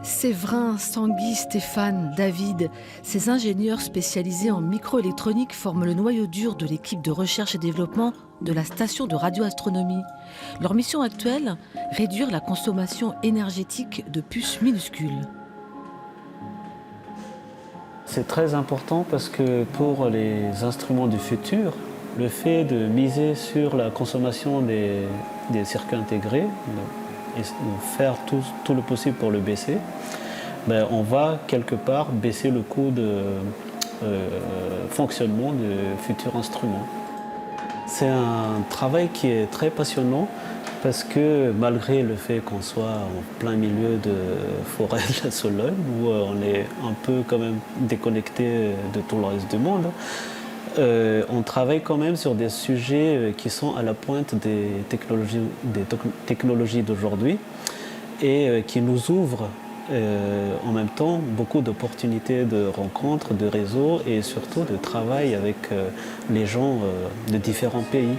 Séverin, Tanguy, Stéphane, David, ces ingénieurs spécialisés en microélectronique forment le noyau dur de l'équipe de recherche et développement de la station de radioastronomie. Leur mission actuelle, réduire la consommation énergétique de puces minuscules. C'est très important parce que pour les instruments du futur, le fait de miser sur la consommation des circuits intégrés et faire tout le possible pour le baisser, ben on va quelque part baisser le coût de fonctionnement du futur instrument. C'est un travail qui est très passionnant parce que malgré le fait qu'on soit en plein milieu de forêt de la Sologne, où on est un peu quand même déconnecté de tout le reste du monde, on travaille quand même sur des sujets qui sont à la pointe des technologies d'aujourd'hui et qui nous ouvrent en même temps beaucoup d'opportunités de rencontres, de réseaux et surtout de travail avec les gens de différents pays.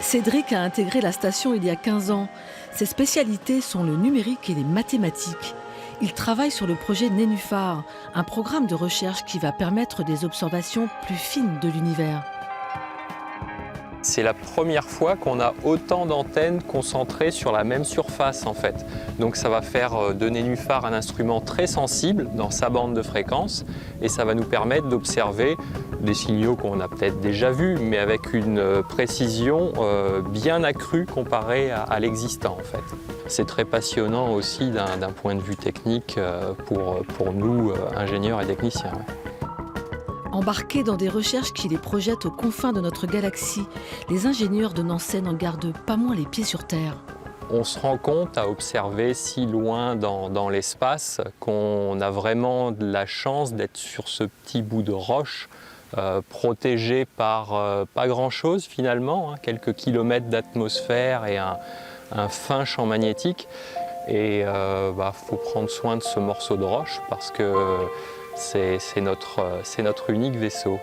Cédric a intégré la station il y a 15 ans. Ses spécialités sont le numérique et les mathématiques. Il travaille sur le projet Nénuphar, un programme de recherche qui va permettre des observations plus fines de l'univers. C'est la première fois qu'on a autant d'antennes concentrées sur la même surface en fait. Donc ça va faire de Nénuphar un instrument très sensible dans sa bande de fréquence et ça va nous permettre d'observer des signaux qu'on a peut-être déjà vus mais avec une précision bien accrue comparée à l'existant en fait. C'est très passionnant aussi d'un point de vue technique pour nous ingénieurs et techniciens. Ouais. Embarqués dans des recherches qui les projettent aux confins de notre galaxie, les ingénieurs de Nançay n'en gardent pas moins les pieds sur Terre. On se rend compte à observer si loin dans l'espace qu'on a vraiment de la chance d'être sur ce petit bout de roche protégé par pas grand-chose finalement, hein, quelques kilomètres d'atmosphère et un fin champ magnétique. Et faut prendre soin de ce morceau de roche parce que c'est notre unique vaisseau.